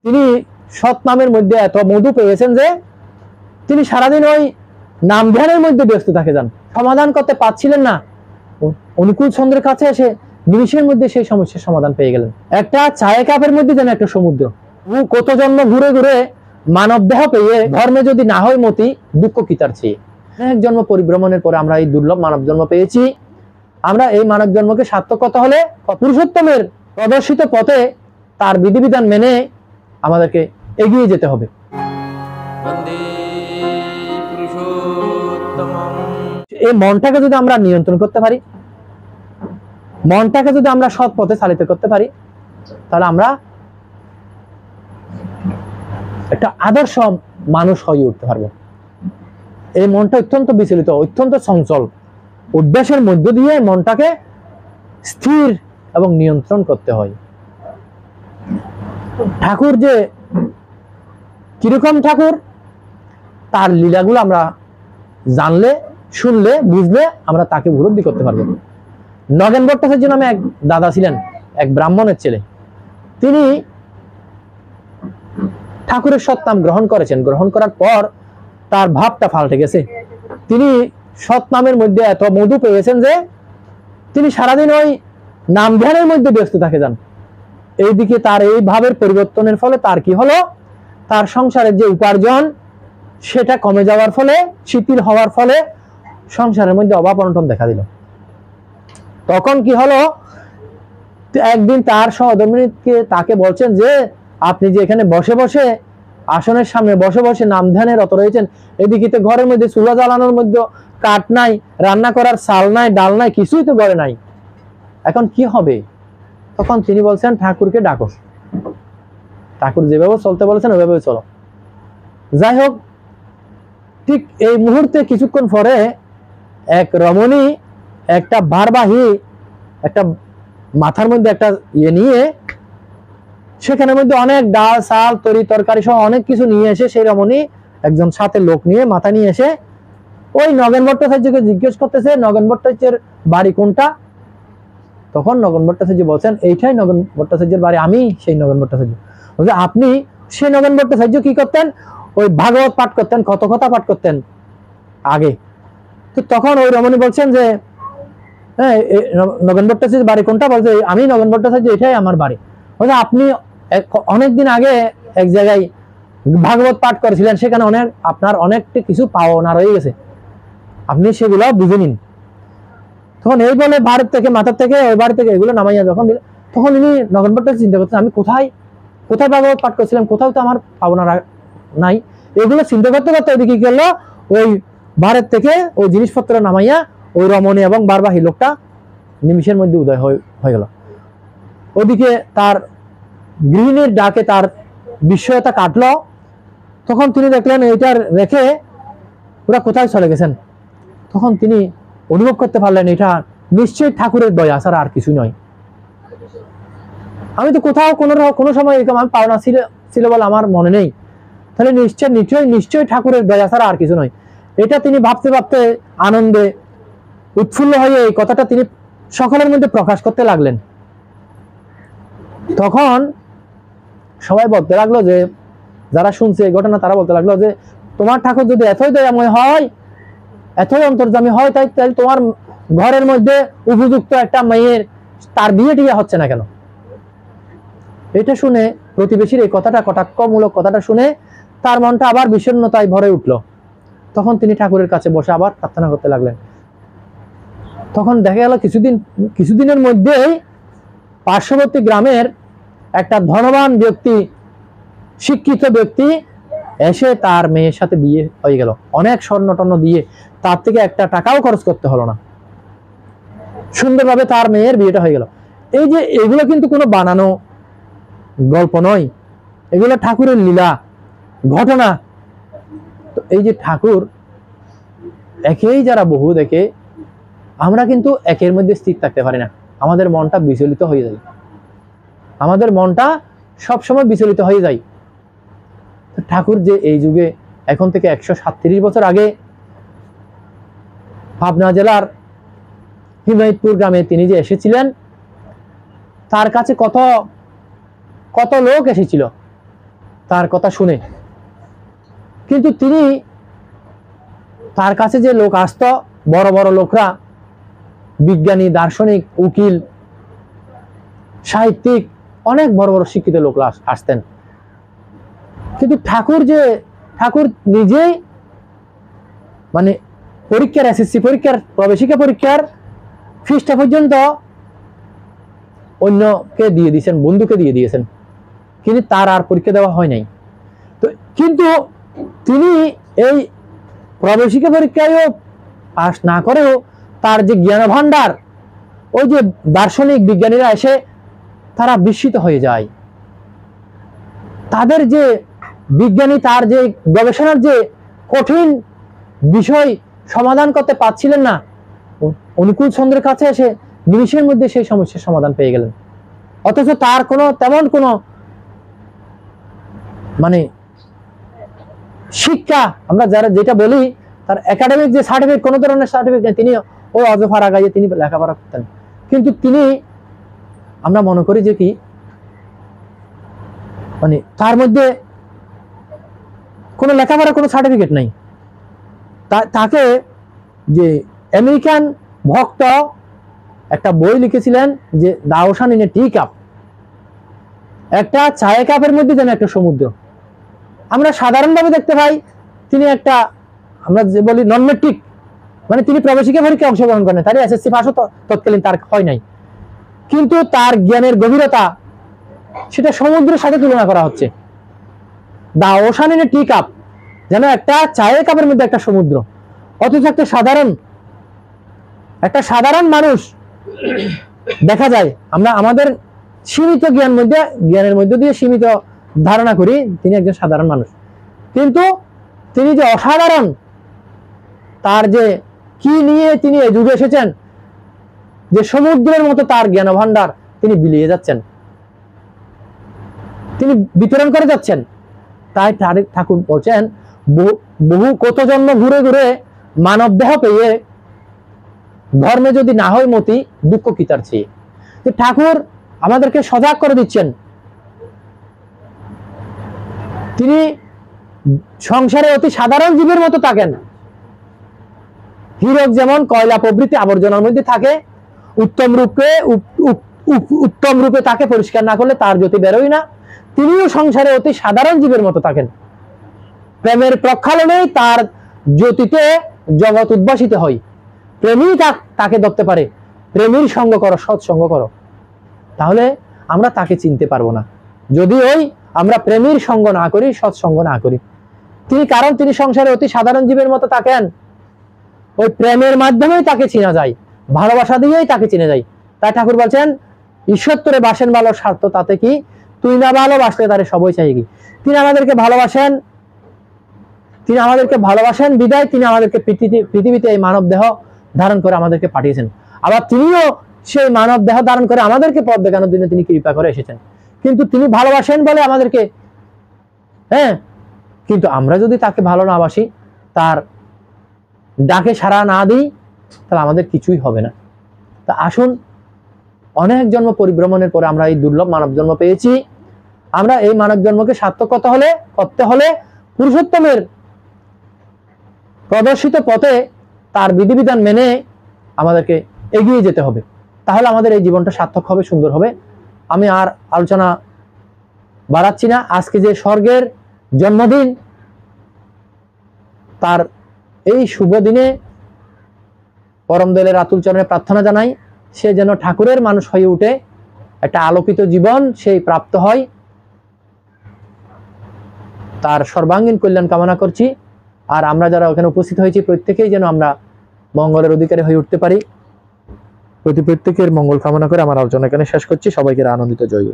তিনি সৎ নামের মধ্যে এত মধু পেয়েছেন যে তিনি সারাদিন ওই নাম ধ্যানের মধ্যে ব্যস্ত থাকে যান, সমাধান করতে পারছিলেন না। অনুকূল চন্দ্রের কাছে এসে নিমিষের মধ্যে সেই সমস্যার সমাধান পেয়ে গেলেন। একটা চায়ের কাপের মধ্যে যেন একটা সমুদ্র। কত জন্ম ঘুরে ঘুরে মানব দেহ পেয়ে ধর্মে যদি না হয় মতি, দুঃখ কি তার চেয়ে। এক জন্ম পরিভ্রমণের পরে আমরা এই দুর্লভ মানব জন্ম পেয়েছি। আমরা এই মানব জন্মকে সার্থক করতে হলে পুরুষোত্তমের প্রদর্শিত পথে তার বিধিবিধান মেনে আমাদেরকে এগিয়ে যেতে হবে। এই মনটাকে যদি আমরা নিয়ন্ত্রণ করতে পারি, মনটাকে যদি আমরা সৎ পথে চালিত করতে পারি, তাহলে আমরা একটা আদর্শ মানুষ হয়ে উঠতে পারবো। এই মনটা অত্যন্ত বিচলিত, অত্যন্ত চঞ্চল। উদ্দেশ্যের মধ্য দিয়ে মনটাকে স্থির এবং নিয়ন্ত্রণ করতে হয়। ঠাকুর যে কিরকম ঠাকুর, তার লীলাগুলো আমরা জানলে, শুনলে, বুঝলে আমরা তাকে উপলব্ধি করতে পারবো। নগেন ভট্টাচার্য নামে এক দাদা ছিলেন, এক ব্রাহ্মণের ছেলে। তিনি ঠাকুরের সৎ নাম গ্রহণ করেছেন। গ্রহণ করার পর তার ভাবটা পাল্টে গেছে। তিনি সৎ নামের মধ্যে এত মধু পেয়েছেন যে তিনি সারাদিন ওই নাম ধ্যানের মধ্যে ব্যস্ত থাকে যান। এইদিকে তার এই ভাবের পরিবর্তনের ফলে তার কি হলো, তার সংসারের যে উপার্জন সেটা কমে যাওয়ার ফলে, শিথিল হওয়ার ফলে সংসারের মধ্যে অভাব অনটন দেখা দিল। তখন কি হলো, একদিন তার সহধর্মিণীকে তাকে বলছেন যে আপনি যে এখানে বসে বসে আসনের সামনে বসে বসে নাম ধ্যানে রত রয়েছেন, এদিকে তো ঘরের মধ্যে চুলা জ্বালানোর মধ্যে কাঠ নাই, রান্না করার চাল নাই, ডাল নাই, কিছুই তো ঘরে নাই, এখন কি হবে? তখন তিনি বলছেন ঠাকুরকে ডাকো। ঠাকুর যেভাবে চলতে বলেছেন ওইভাবে চলো। যাই হোক, ঠিক এই মুহূর্তে কিছুক্ষণ পরে এক রমণী একটা ভারবাহী একটা মাথার মধ্যে একটা ইয়ে নিয়ে, সেখানের মধ্যে অনেক ডাল চাল তরি তরকারি সহ অনেক কিছু নিয়ে এসে সেই রমণী একজন সাথে লোক নিয়ে মাথা নিয়ে এসে ওই নগেন ভট্টাচার্যকে জিজ্ঞেস করতেছে নগেন ভট্টাচার্যের বাড়ি কোনটা। তখন নগেন ভট্টাচার্য বলছেন এইটাই নগেন ভট্টাচার্যের বাড়ি, আমি সেই নগেন ভট্টাচার্য। বলছে আপনি সেই নগেন ভট্টাচার্য কি করতেন? ওই ভাগবত পাঠ করতেন, কত কথা পাঠ করতেন আগে। তো তখন ওই রমণী বলছেন যে হ্যাঁ, নগেন ভট্টাচার্যের বাড়ি কোনটা? বলছে আমি নগেন ভট্টাচার্য, এটাই আমার বাড়ি। বলছে আপনি অনেকদিন আগে এক জায়গায় ভাগবত পাঠ করেছিলেন, সেখানে আপনার অনেকটা কিছু পাওনা রয়ে গেছে, আপনি সেগুলো বুঝে নিন। তখন এই বলে ভারত থেকে মাথার থেকে ওই বাড়ি থেকে এগুলো নামাইয়া যখন দিল, তখন ইনি নগেন ভট্টাচার্য চিন্তা করছেন আমি কোথায় কোথায় ভাগবত পাঠ করছিলাম, কোথাও তো আমার পাওনা নাই। এগুলো চিন্তা করতে করতে ওইদিকে গেল, ওই ভারত থেকে ওই জিনিসপত্র নামাইয়া ওই রমণী এবং বারবাহী লোকটা নিমিষের মধ্যে উদয় হয়ে গেল। ওদিকে তার গৃহিণীর ডাকে তার বিস্ময়তা কাটলো। তখন তিনি দেখলেন এইটার রেখে ওরা কোথায় চলে গেছেন। তখন তিনি অনুভব করতে পারলেন এটা নিশ্চয়ই ঠাকুরের দয়া ছাড়া আর কিছু নয়। আমি তো কোথাও কোনো সময় এরকম আমি পাওনা ছিল বলে আমার মনে নেই, তাহলে নিশ্চয়ই ঠাকুরের দয়া ছাড়া আর কিছু নয়। এটা তিনি ভাবতে ভাবতে আনন্দে উৎফুল্ল হয়ে এই কথাটা তিনি সকলের মধ্যে প্রকাশ করতে লাগলেন। তখন সবাই বলতে লাগলো, যে যারা শুনছে এই ঘটনা তারা বলতে লাগলো যে তোমার ঠাকুর যদি এতই দয়াময় হয়, এতই অন্তর্যামী হয়, তাহলে তোমার ঘরের মধ্যে উপযুক্ত একটা মেয়ের তার বিয়ে টিয়ে হচ্ছে না কেন? এটা শুনে প্রতিবেশীর এই কথাটা, কটাক্ষমূলক কথাটা শুনে তার মনটা আবার বিষণ্ণতায় ভরে উঠল। তখন তিনি ঠাকুরের কাছে বসে আবার প্রার্থনা করতে লাগলেন। তখন দেখা গেল কিছুদিনের মধ্যেই পার্শ্ববর্তী গ্রামের একটা ধনবান ব্যক্তি, শিক্ষিত ব্যক্তি এসে তার মেয়ের সাথে বিয়ে হয়ে গেল। অনেক স্বর্ণ টর্ণ দিয়ে, তার থেকে একটা টাকাও খরচ করতে হলো না, সুন্দরভাবে তার মেয়ের বিয়েটা হয়ে গেল। এই যে এগুলো কিন্তু কোনো বানানো গল্প নয়, এগুলো ঠাকুরের লীলা ঘটনা। তো এই যে ঠাকুর একেই যারা বহু দেখে, আমরা কিন্তু একের মধ্যে স্থির থাকতে পারি না, আমাদের মনটা বিচলিত হয়ে যায়, আমাদের মনটা সবসময় বিচলিত হয়ে যায়। ঠাকুর যে এই যুগে এখন থেকে 137 বছর আগে পাবনা জেলার হিমায়তপুর গ্রামে তিনি যে এসেছিলেন, তার কাছে কত কত লোক এসেছিল। তার কথা শুনে। কিন্তু তিনি, তার কাছে যে লোক আসতো, বড় বড় লোকরা, বিজ্ঞানী, দার্শনিক, উকিল, সাহিত্যিক, অনেক বড় বড় শিক্ষিত লোক আসতেন। কিন্তু ঠাকুর নিজেই মানে পরীক্ষার, এসএসসি পরীক্ষার, প্রবেশিকা পরীক্ষার ফিসটা পর্যন্ত অন্যকে দিয়ে দিয়েছেন, বন্ধুকে দিয়ে দিয়েছেন, কিন্তু তার আর পরীক্ষা দেওয়া হয় নাই। তো কিন্তু তিনি এই প্রবেশিকা পরীক্ষায়ও পাস না করেও তার যে জ্ঞান ভান্ডার, ওই যে দার্শনিক বিজ্ঞানীরা এসে তারা বিস্মিত হয়ে যায়। তাদের যে বিজ্ঞানী, তার যে গবেষণার যে কঠিন বিষয় সমাধান করতে পারছিলেন না, অনুকূল চন্দ্রের কাছে এসে নিমিষের মধ্যে সেই সমস্যার সমাধান পেয়ে গেলেন। অথচ তার তেমন কোনো মানে শিক্ষা, আমরা যেটা বলি, তার একাডেমিক যে সার্টিফিকেট, কোনো ধরনের সার্টিফিকেট নেই। তিনি ওই অজফারা গাইয়ে তিনি লেখাপড়া করতেন। কিন্তু তিনি, আমরা মনে করি যে কি মানে তার মধ্যে কোনো লেখাপড়া, কোনো সার্টিফিকেট নাই। তাকে যে আমেরিকান ভক্ত একটা বই লিখেছিলেন যে the ocean in a T cup, একটা চায়ের কাপের মধ্যে যেন একটা সমুদ্র। আমরা সাধারণভাবে দেখতে পাই তিনি একটা, আমরা যে বলি নন মেট্রিক, মানে তিনি প্রবেশিকা পরীক্ষায় অংশগ্রহণ করেন, তার এসএসসি পাসও তৎকালীন তার হয় নাই। কিন্তু তার জ্ঞানের গভীরতা, সেটা সমুদ্রের সাথে তুলনা করা হচ্ছে। The ocean in a T cup, যেন একটা চায়ের কাপের মধ্যে একটা সমুদ্র। অথচ একটা সাধারণ মানুষ দেখা যায়, আমরা আমাদের সীমিত জ্ঞানের মধ্যে দিয়ে সীমিত ধারণা করি তিনি একজন সাধারণ মানুষ, কিন্তু তিনি যে অসাধারণ, তার যে কি নিয়ে তিনি এই যুগে এসেছেন, যে সমুদ্রের মতো তার জ্ঞান ভান্ডার তিনি বিলিয়ে যাচ্ছেন, তিনি বিতরণ করে যাচ্ছেন। তাই ঠাকুর বলছেন, বহু কত জন্ম ঘুরে ঘুরে মানব দেহ পেয়ে ধর্মে যদি না হয় মতি, দুঃখ কি তার চেয়ে। ঠাকুর আমাদেরকে সজাগ করে দিচ্ছেন। তিনি সংসারে অতি সাধারণ জীবের মতো থাকেন। হীরক যেমন কয়লা প্রভৃতি আবর্জনার মধ্যে থাকে, উত্তম রূপে তাকে পরিষ্কার না করলে তার জ্যোতি বেরোয় না, তিনিও সংসারে অতি সাধারণ জীবের মতো থাকেন। প্রেমের প্রক্ষালনেই তার জ্যোতিতে জগৎ উদ্ভাসিত হয়। প্রেমী তাকে ধরতে পারে। প্রেমীর সঙ্গ করো, সৎসঙ্গ করো, তাহলে আমরা তাকে চিনতে পারবো না, যদি আমরা প্রেমীর সঙ্গ না করি, সৎসঙ্গ না করি। কারণ তিনি সংসারে অতি সাধারণ জীবের মতো থাকেন। ওই প্রেমের মাধ্যমেই তাকে চেনা যায়, ভালোবাসা দিয়েই তাকে চিনে যায়। তাই ঠাকুর বলছেন, ঈশ্বর তোরে বাসেন ভালো, স্বার্থ তাতে কি, তুই না ভালোবাসলে তারে সবই চাই কি। তিনি আমাদেরকে ভালোবাসেন বিদায় তিনি আমাদেরকে পৃথিবীতে এই মানব দেহ ধারণ করে আমাদেরকে পাঠিয়েছেন। আবার তিনিও সেই মানব দেহ ধারণ করে আমাদেরকে পথ দেখানোর জন্য তিনি কৃপা করে এসেছেন। কিন্তু তিনি ভালোবাসেন বলে আমাদেরকে, কিন্তু আমরা যদি তাকে ভালো না বাসি, তার ডাকে সাড়া না দিই, তাহলে আমাদের কিছুই হবে না। তা আসুন, অনেক জন্ম পরিভ্রমণের পরে আমরা এই দুর্লভ মানব জন্ম পেয়েছি। আমরা এই মানব জন্মকে সার্থক করতে হলে পুরুষোত্তমের প্রদর্শিত পথে তার বিধিবিধান মেনে আমাদেরকে এগিয়ে যেতে হবে, তাহলে আমাদের এই জীবনটা সার্থক হবে, সুন্দর হবে। আমি আর আলোচনা বাড়াচ্ছি না। আজকে যে স্বর্গের জন্মদিন, তার এই শুভ দিনে পরম দয়ালের আতুল চরণে প্রার্থনা জানাই, সে যেন ঠাকুরের মানুষ হয়ে উঠে, একটা আলোকিত জীবন সেই প্রাপ্ত হয়। তার সর্বাঙ্গীন কল্যাণ কামনা করছি। আর আমরা যারা ওখানে উপস্থিত হয়েছি, প্রত্যেকেই যেন আমরা মঙ্গলের অধিকারী হয়ে উঠতে পারি। প্রত্যেকের মঙ্গল কামনা করে আমার আলোচনা এখানে শেষ করছি। সবাইকে আনন্দিত জয়।